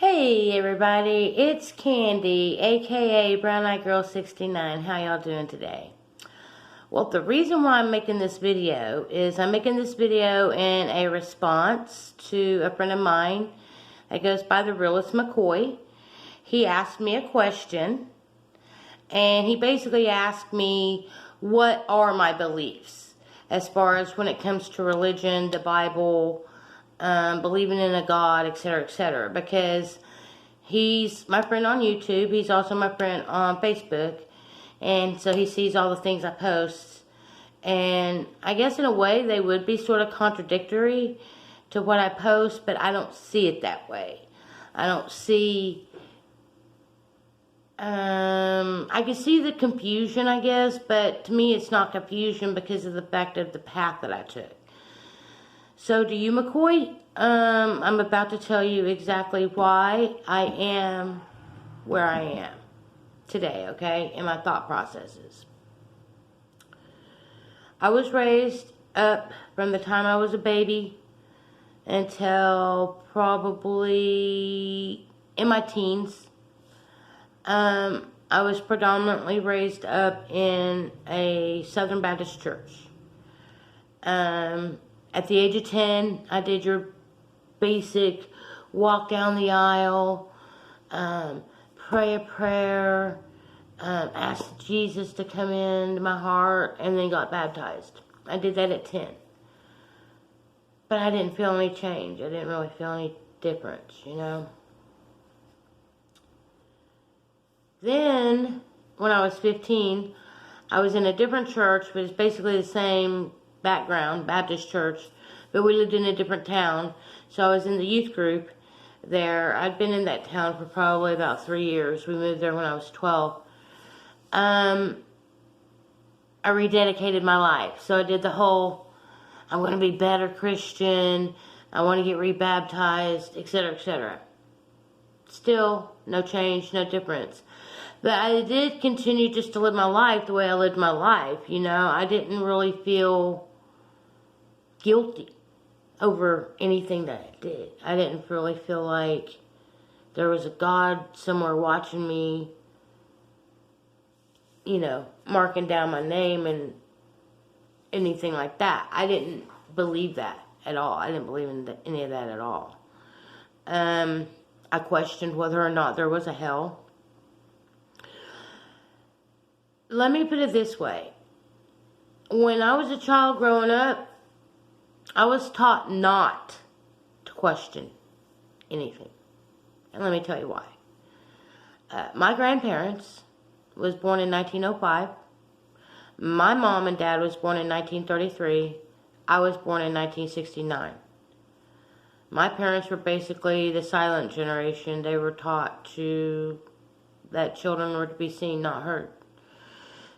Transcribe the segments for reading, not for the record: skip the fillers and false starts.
Hey everybody, it's Candy, aka Brown Eyed Girl 69. How y'all doing today? Well, the reason why I'm making this video is I'm making this video in a response to a friend of mine that goes by the Realist McCoy. He asked me a question, and he basically asked me what are my beliefs as far as when it comes to religion, the Bible, believing in a God, etc., etc. Because he's my friend on YouTube. He's also my friend on Facebook. And so he sees all the things I post. And I guess in a way they would be sort of contradictory to what I post, but I don't see it that way. I don't see... I can see the confusion, I guess, but to me it's not confusion because of the fact of the path that I took. So do you, McCoy? I'm about to tell you exactly why I am where I am today, okay, in my thought processes. I was raised up from the time I was a baby until probably in my teens. I was predominantly raised up in a Southern Baptist church. At the age of 10, I did your basic walk down the aisle, pray a prayer, ask Jesus to come into my heart, and then got baptized. I did that at 10. But I didn't feel any change. I didn't really feel any difference, you know. Then, when I was 15, I was in a different church, but it's basically the same background, Baptist church, but we lived in a different town. So I was in the youth group there. I'd been in that town for probably about 3 years. We moved there when I was 12. I rededicated my life. So I did the whole, I'm going to be better Christian, I want to get rebaptized, etc., etc. Still, no change, no difference. But I did continue just to live my life the way I lived my life, you know. I didn't really feel guilty over anything that I did. I didn't really feel like there was a God somewhere watching me, you know, marking down my name and anything like that. I didn't believe that at all. I didn't believe in any of that at all. I questioned whether or not there was a hell. Let me put it this way. When I was a child growing up, I was taught not to question anything. And let me tell you why. My grandparents was born in 1905. My mom and dad was born in 1933. I was born in 1969. My parents were basically the silent generation. They were taught that children were to be seen, not heard.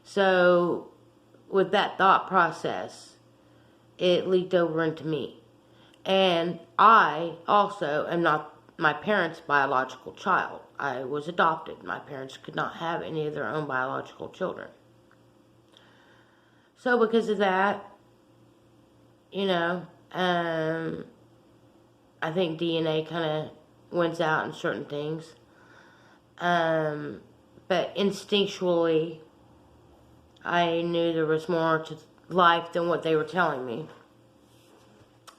So, with that thought process, it leaked over into me. And I also am not my parents' biological child. I was adopted. My parents could not have any of their own biological children. So because of that, you know, I think DNA kind of wins out in certain things. But instinctually, I knew there was more to life than what they were telling me.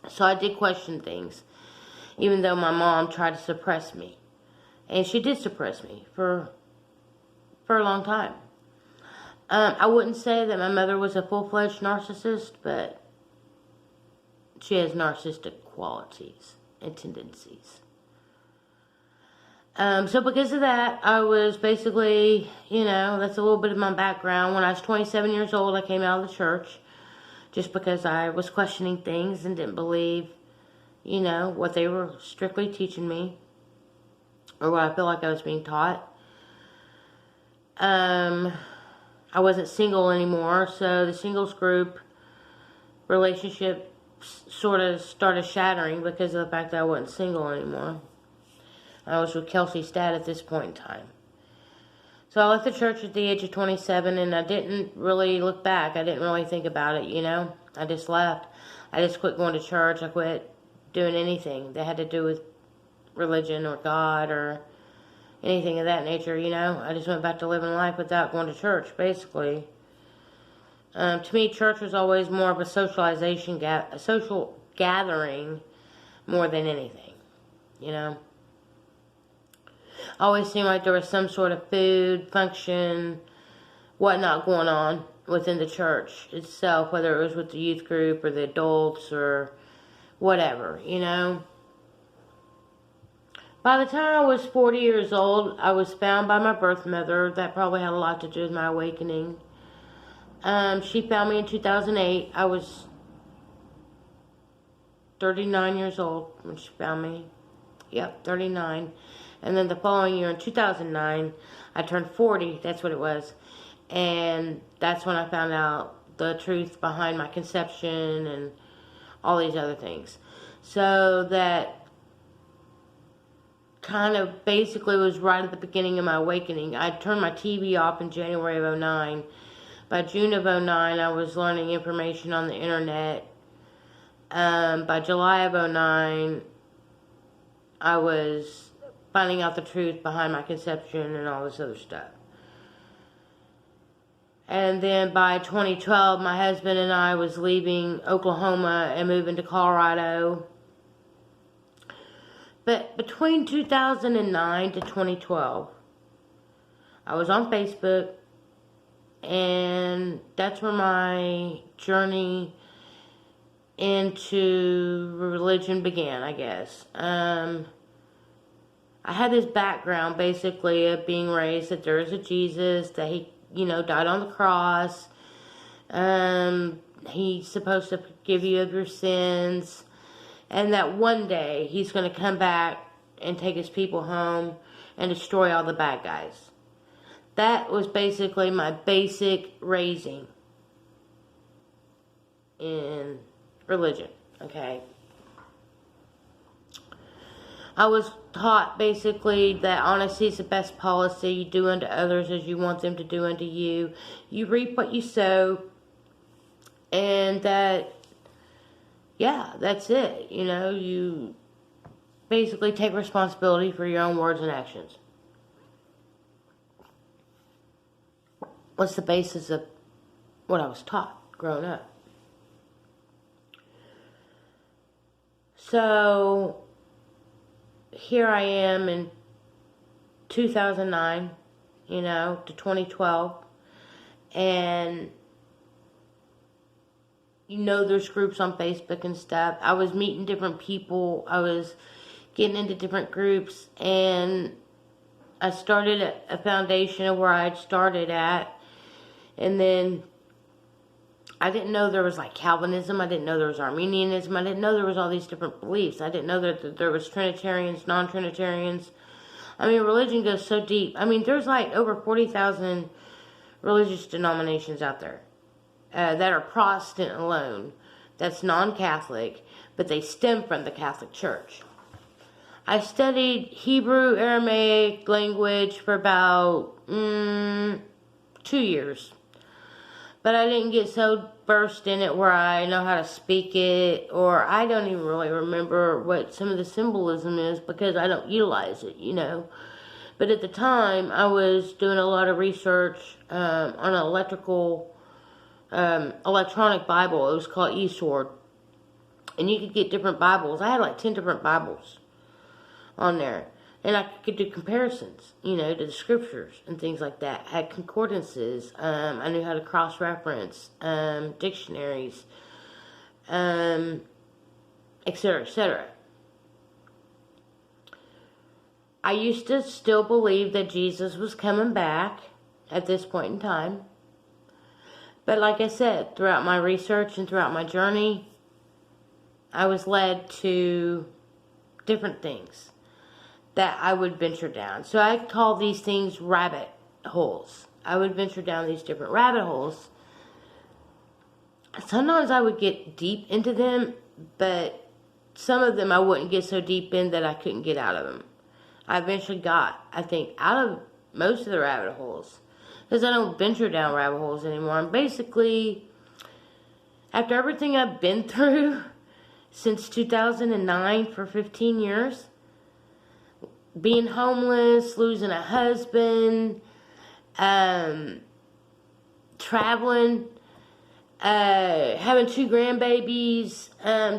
So I did question things, even though my mom tried to suppress me. And she did suppress me for a long time. I wouldn't say that my mother was a full-fledged narcissist, but she has narcissistic qualities and tendencies. So because of that, I was basically, you know, that's a little bit of my background. When I was 27 years old, I came out of the church just because I was questioning things and didn't believe, you know, what they were strictly teaching me or what I feel like I was being taught. I wasn't single anymore, so the singles group relationship sort of started shattering because of the fact that I wasn't single anymore. I was with Kelsey Stadd at this point in time. So I left the church at the age of 27, and I didn't really look back. I didn't really think about it, you know. I just left. I just quit going to church. I quit doing anything that had to do with religion or God or anything of that nature, you know. I just went back to living life without going to church, basically. To me, church was always more of a socialization, a social gathering more than anything, you know. Always seemed like there was some sort of food, function, whatnot going on within the church itself, whether it was with the youth group or the adults or whatever, you know. By the time I was 40 years old, I was found by my birth mother. That probably had a lot to do with my awakening. She found me in 2008. I was 39 years old when she found me. Yep, 39. And then the following year, in 2009, I turned 40. That's what it was. And that's when I found out the truth behind my conception and all these other things. So that kind of basically was right at the beginning of my awakening. I turned my TV off in January of 2009. By June of 2009, I was learning information on the internet. By July of 2009, I was finding out the truth behind my conception and all this other stuff. And then by 2012, my husband and I was leaving Oklahoma and moving to Colorado. But between 2009 to 2012, I was on Facebook, and that's where my journey into religion began, I guess. I had this background, basically, of being raised that there is a Jesus, that he, you know, died on the cross. He's supposed to forgive you of your sins. And that one day, he's going to come back and take his people home and destroy all the bad guys. That was basically my basic raising in religion, okay? I was taught basically that honesty is the best policy. You do unto others as you want them to do unto you. You reap what you sow. And that, yeah, that's it. You know, you basically take responsibility for your own words and actions. What's the basis of what I was taught growing up? So here I am in 2009, you know, to 2012, and you know there's groups on Facebook and stuff. I was meeting different people. I was getting into different groups, and I started a foundation of where I had started at, and then I didn't know there was like Calvinism. I didn't know there was Arminianism. I didn't know there was all these different beliefs. I didn't know that there was Trinitarians, non-Trinitarians. I mean, religion goes so deep. I mean, there's like over 40,000 religious denominations out there that are Protestant alone. That's non-Catholic, but they stem from the Catholic Church. I studied Hebrew, Aramaic language for about 2 years. But I didn't get so versed in it where I know how to speak it, or I don't even really remember what some of the symbolism is because I don't utilize it, you know. But at the time, I was doing a lot of research on an electronic Bible. It was called eSword. And you could get different Bibles. I had like 10 different Bibles on there. And I could do comparisons, you know, to the scriptures and things like that. I had concordances. I knew how to cross-reference, dictionaries, etc., etc. I used to still believe that Jesus was coming back at this point in time. But like I said, throughout my research and throughout my journey, I was led to different things that I would venture down. So I call these things rabbit holes. I would venture down these different rabbit holes. Sometimes I would get deep into them, but some of them I wouldn't get so deep in that I couldn't get out of them. I eventually got, I think, out of most of the rabbit holes, because I don't venture down rabbit holes anymore. And basically, after everything I've been through since 2009 for 15 years, being homeless, losing a husband, traveling, having 2 grandbabies,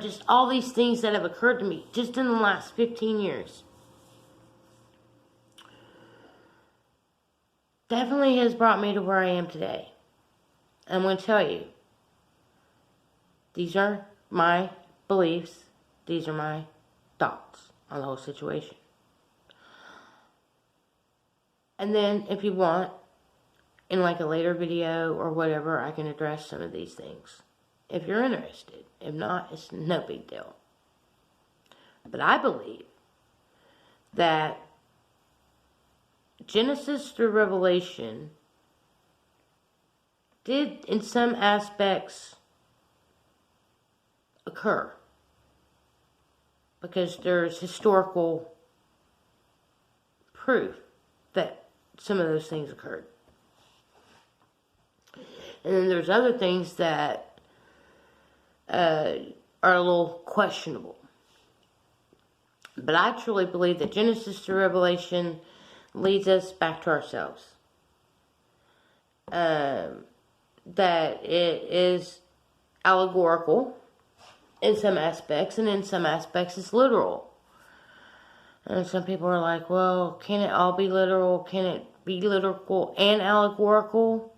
just all these things that have occurred to me just in the last 15 years. Definitely has brought me to where I am today. I'm going to tell you, these are my beliefs, these are my thoughts on the whole situation. And then, if you want, in like a later video or whatever, I can address some of these things, if you're interested. If not, it's no big deal. But I believe that Genesis through Revelation did, in some aspects, occur. Because there's historical proof that some of those things occurred. And then there's other things that are a little questionable. But I truly believe that Genesis to Revelation leads us back to ourselves. That it is allegorical in some aspects, and in some aspects it's literal. And some people are like, well, can it all be literal? Can it be literal and allegorical?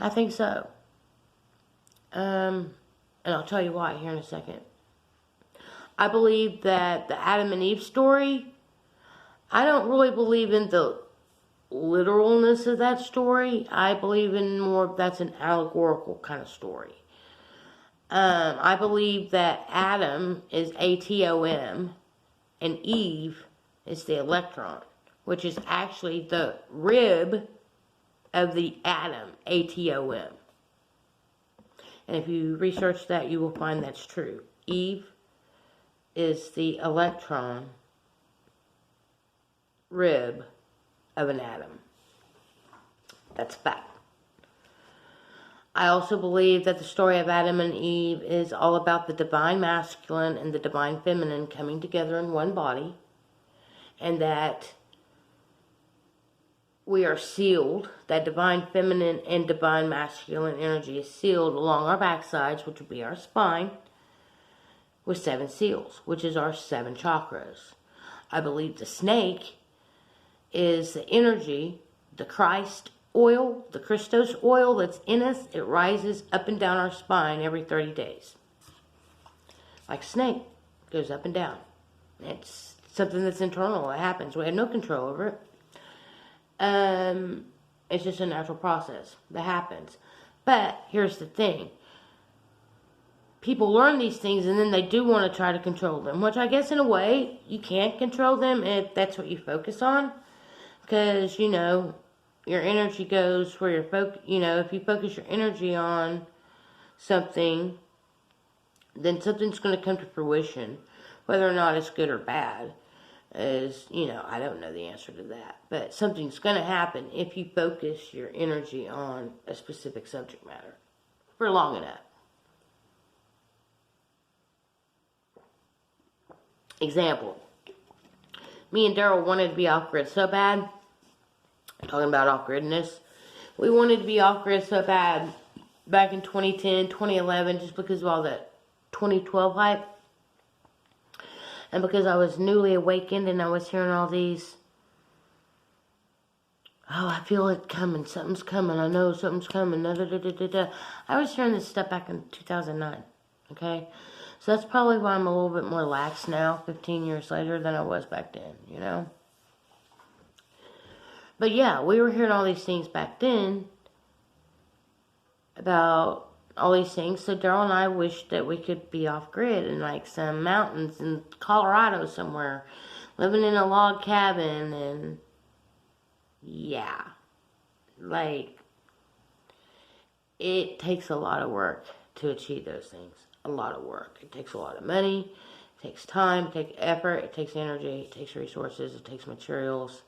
I think so. And I'll tell you why here in a second. I believe that the Adam and Eve story, I don't really believe in the literalness of that story. I believe in more, that's an allegorical kind of story. I believe that Adam is atom and Eve is the electron, which is actually the rib of the atom, atom. And if you research that, you will find that's true. Eve is the electron rib of an atom. That's fact. I also believe that the story of Adam and Eve is all about the divine masculine and the divine feminine coming together in one body, and that we are sealed, that divine feminine and divine masculine energy is sealed along our backsides, which would be our spine, with 7 seals, which is our 7 chakras. I believe the snake is the energy, the Christ oil, the Christos oil that's in us. It rises up and down our spine every 30 days. Like a snake, goes up and down. It's something that's internal. It happens. We have no control over it. It's just a natural process that happens. But here's the thing. People learn these things and then they do want to try to control them, which I guess in a way you can't control them if that's what you focus on. Because, you know, your energy goes where your if you focus your energy on something, then something's going to come to fruition. Whether or not it's good or bad is, I don't know the answer to that. But something's going to happen if you focus your energy on a specific subject matter for long enough. Example. Me and Daryl wanted to be off-grid so bad. Talking about off-gridness. We wanted to be off-grid so bad back in 2010, 2011, just because of all the 2012 hype. And because I was newly awakened and I was hearing all these, oh, I feel it coming, something's coming, I know something's coming, da da da da da da. I was hearing this stuff back in 2009, okay? So that's probably why I'm a little bit more lax now, 15 years later, than I was back then, But yeah, we were hearing all these things back then about all these things. So Daryl and I wished that we could be off-grid in like some mountains in Colorado somewhere, living in a log cabin, and yeah, like, it takes a lot of work to achieve those things. A lot of work. It takes a lot of money, it takes time, it takes effort, it takes energy, it takes resources, it takes materials.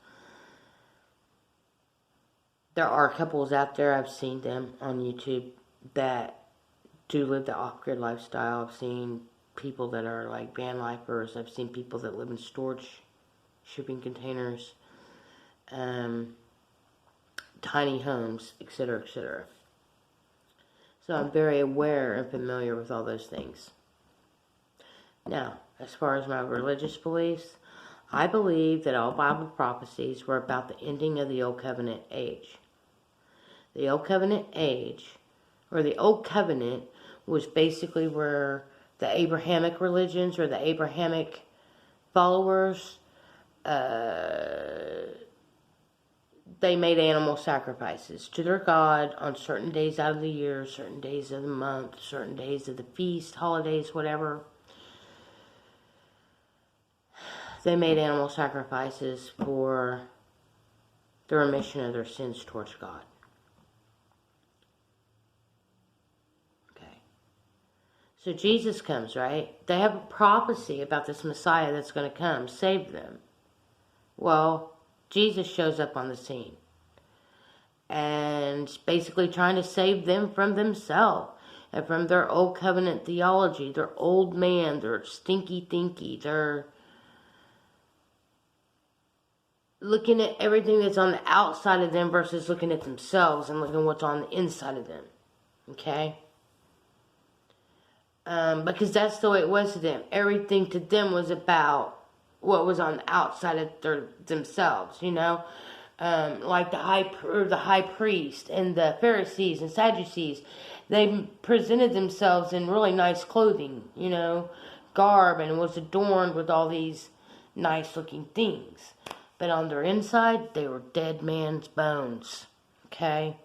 There are couples out there, I've seen them on YouTube, that do live the off-grid lifestyle. I've seen people that are like van lifers. I've seen people that live in storage shipping containers, tiny homes, etc., etc. So I'm very aware and familiar with all those things. Now, as far as my religious beliefs, I believe that all Bible prophecies were about the ending of the Old Covenant age. The Old Covenant age, or the Old Covenant, was basically where the Abrahamic religions or the Abrahamic followers, they made animal sacrifices to their God on certain days out of the year, certain days of the month, certain days of the feast, holidays, whatever. They made animal sacrifices for the remission of their sins towards God. Okay. So Jesus comes, right? They have a prophecy about this Messiah that's going to come, save them. Well, Jesus shows up on the scene and basically trying to save them from themselves and from their old covenant theology, their old man, their stinky thinky, their looking at everything that's on the outside of them versus looking at themselves and looking at what's on the inside of them. Okay? Because that's the way it was to them. Everything to them was about what was on the outside of themselves, you know, like the high priest and the Pharisees and Sadducees. They presented themselves in really nice clothing, you know, garb, and was adorned with all these nice looking things. But on their inside, they were dead man's bones. Okay?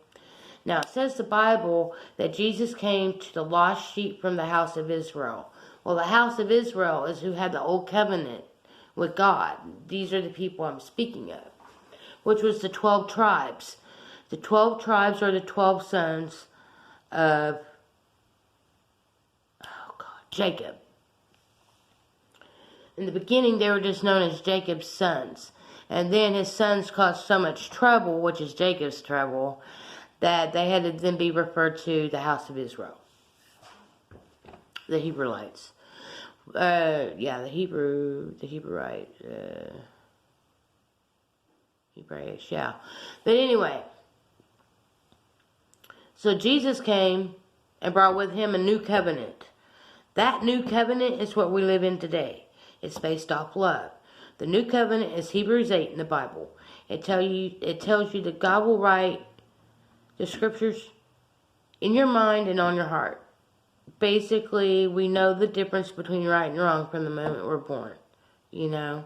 Now, it says the Bible that Jesus came to the lost sheep from the house of Israel. Well, the house of Israel is who had the old covenant with God. These are the people I'm speaking of, which was the 12 tribes. The 12 tribes are the 12 sons of Jacob. In the beginning, they were just known as Jacob's sons. And then his sons caused so much trouble, which is Jacob's trouble, that they had to then be referred to the house of Israel. The Hebrewites. The Hebraish, yeah. But anyway, so Jesus came and brought with him a new covenant. That new covenant is what we live in today. It's based off love. The new covenant is Hebrews 8 in the Bible. It tells you that God will write the scriptures in your mind and on your heart. Basically, we know the difference between right and wrong from the moment we're born. You know?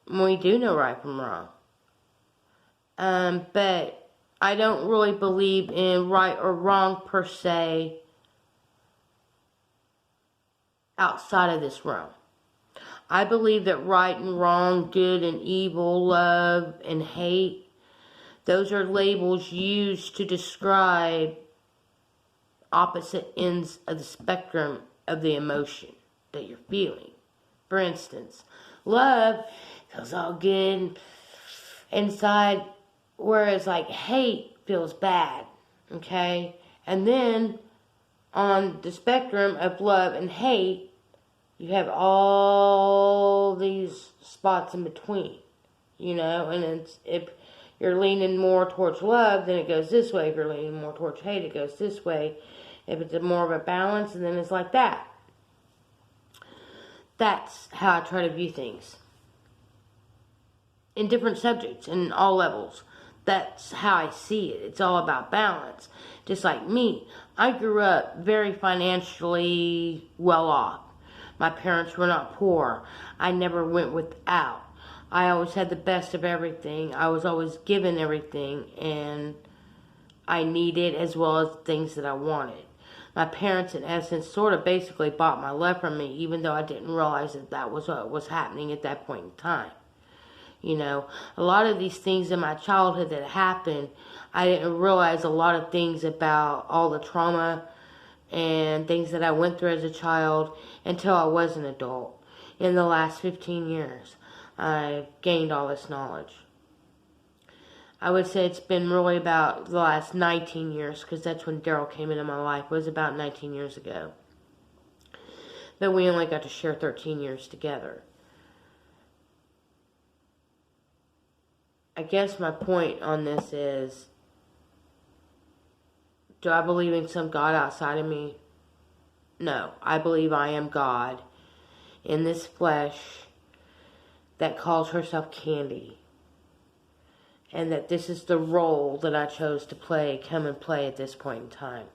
We do know right from wrong. But I don't really believe in right or wrong per se outside of this realm. I believe that right and wrong, good and evil, love and hate, those are labels used to describe opposite ends of the spectrum of the emotion that you're feeling. For instance, love feels all good inside, whereas like hate feels bad. Okay? And then on the spectrum of love and hate, you have all these spots in between, you know, and if you're leaning more towards love, then it goes this way. If you're leaning more towards hate, it goes this way. If it's more of a balance, and then it's like that. That's how I try to view things. In different subjects, in all levels. That's how I see it. It's all about balance. Just like me, I grew up very financially well off. My parents were not poor. I never went without. I always had the best of everything. I was always given everything, and I needed as well as things that I wanted. My parents, in essence, sort of basically bought my love from me, even though I didn't realize that that was what was happening at that point in time. You know, a lot of these things in my childhood that happened, I didn't realize a lot of things about all the trauma and things that I went through as a child until I was an adult. In the last 15 years, I've gained all this knowledge. I would say it's been really about the last 19 years, because that's when Daryl came into my life. It was about 19 years ago. But we only got to share 13 years together. I guess my point on this is, do I believe in some God outside of me? No. I believe I am God in this flesh that calls herself Candy. And that this is the role that I chose to play, come and play at this point in time.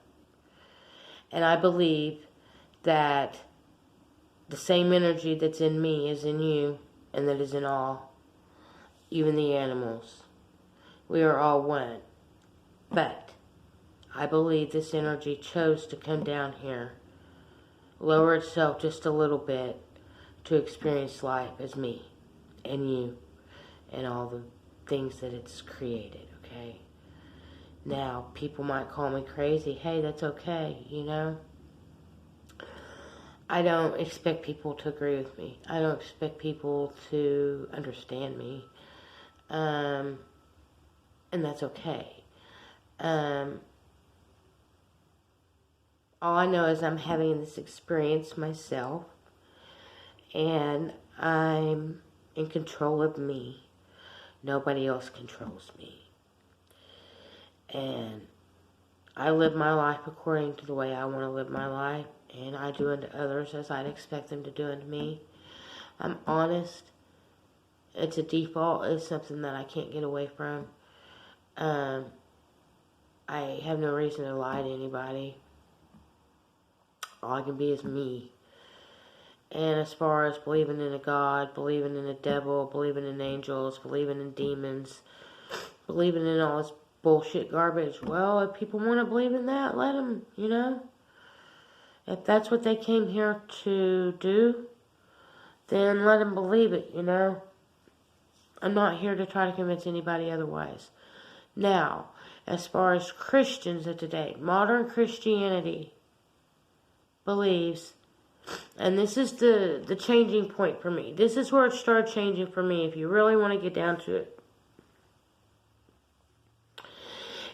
And I believe that the same energy that's in me is in you, and that is in all, even the animals. We are all one. But I believe this energy chose to come down here, lower itself just a little bit, to experience life as me and you and all the things that it's created, okay? Now, people might call me crazy. Hey, that's okay, you know? I don't expect people to agree with me. I don't expect people to understand me. And that's okay. All I know is I'm having this experience myself, and I'm in control of me. Nobody else controls me. And I live my life according to the way I want to live my life, and I do unto others as I'd expect them to do unto me. I'm honest. It's a default. It's something that I can't get away from. I have no reason to lie to anybody. All I can be is me. And as far as believing in a God, believing in a devil, believing in angels, believing in demons, believing in all this bullshit garbage, well, if people want to believe in that, let them, you know. If that's what they came here to do, then let them believe it, you know. I'm not here to try to convince anybody otherwise. Now, as far as Christians of today, modern Christianity believes, and this is the changing point for me. This is where it started changing for me, if you really want to get down to it.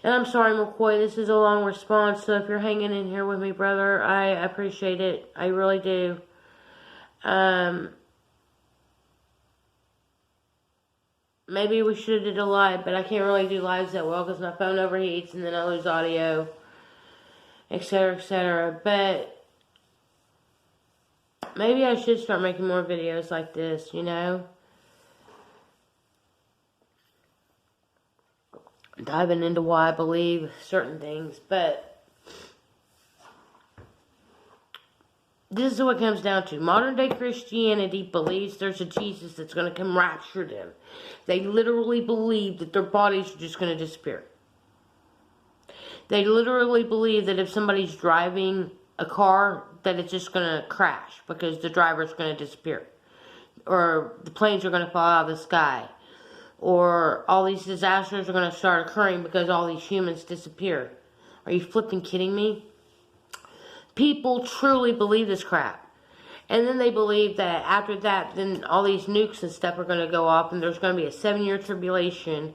And I'm sorry, McCoy, this is a long response, so if you're hanging in here with me, brother, I appreciate it. I really do. Maybe we should have did a live, but I can't really do lives that well because my phone overheats and then I lose audio, etc., etc. But maybe I should start making more videos like this, you know? Diving into why I believe certain things, but this is what it comes down to. Modern day Christianity believes there's a Jesus that's going to come rapture them. They literally believe that their bodies are just going to disappear. They literally believe that if somebody's driving a car, that it's just going to crash because the driver's going to disappear. Or the planes are going to fall out of the sky. Or all these disasters are going to start occurring because all these humans disappear. Are you flipping kidding me? People truly believe this crap. And then they believe that after that, then all these nukes and stuff are going to go off, and there's going to be a 7-year tribulation,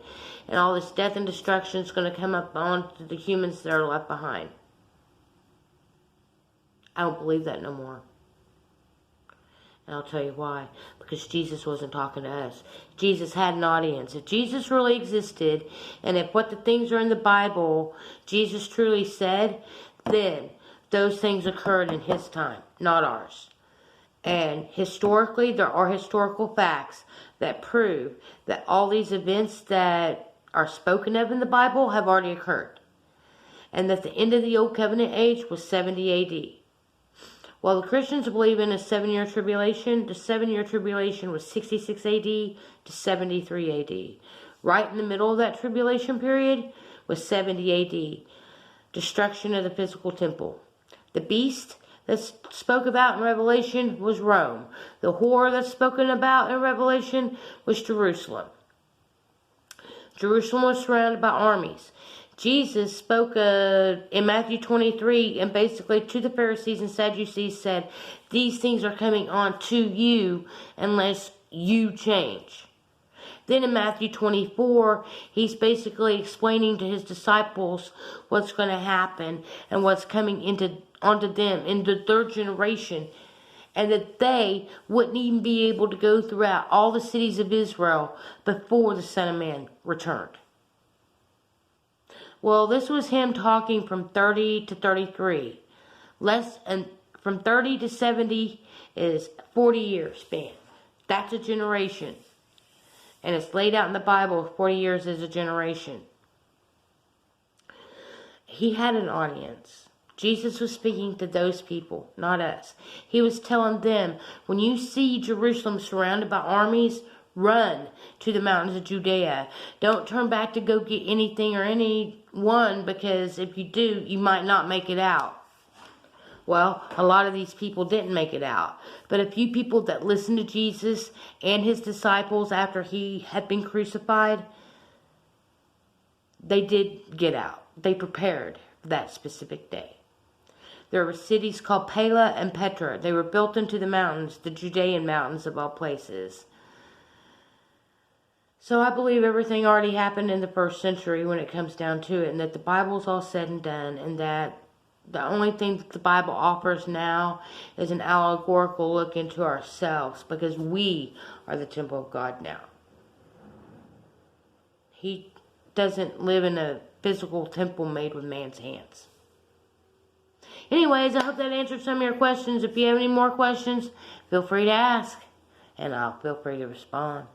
and all this death and destruction is going to come up onto the humans that are left behind. I don't believe that no more. And I'll tell you why. Because Jesus wasn't talking to us. Jesus had an audience. If Jesus really existed, and if what the things are in the Bible, Jesus truly said, then those things occurred in his time, not ours. And historically, there are historical facts that prove that all these events that are spoken of in the Bible have already occurred. And that the end of the Old Covenant age was 70 AD. While the Christians believe in a 7-year tribulation, the 7-year tribulation was 66 AD to 73 AD. Right in the middle of that tribulation period was 70 AD. Destruction of the physical temple. The beast that's spoke about in Revelation was Rome. The whore that's spoken about in Revelation was Jerusalem. Jerusalem was surrounded by armies. Jesus spoke in Matthew 23 and basically to the Pharisees and Sadducees said, these things are coming on to you unless you change. Then in Matthew 24, he's basically explaining to his disciples what's going to happen and what's coming onto them in the third generation. and that they wouldn't even be able to go throughout all the cities of Israel before the Son of Man returned. Well, this was him talking from 30 to 33. And from 30 to 70 is 40 years span. That's a generation. And it's laid out in the Bible, 40 years is a generation. He had an audience. Jesus was speaking to those people, not us. He was telling them, when you see Jerusalem surrounded by armies, run to the mountains of Judea. Don't turn back to go get anything or anyone, because if you do, you might not make it out. Well, a lot of these people didn't make it out. But a few people that listened to Jesus and his disciples after he had been crucified, they did get out. They prepared for that specific day. There were cities called Pella and Petra. They were built into the mountains, the Judean mountains of all places. So I believe everything already happened in the first century when it comes down to it, and that the Bible's all said and done, and that the only thing that the Bible offers now is an allegorical look into ourselves, because we are the temple of God now. He doesn't live in a physical temple made with man's hands. Anyways, I hope that answered some of your questions. If you have any more questions, feel free to ask, and I'll feel free to respond.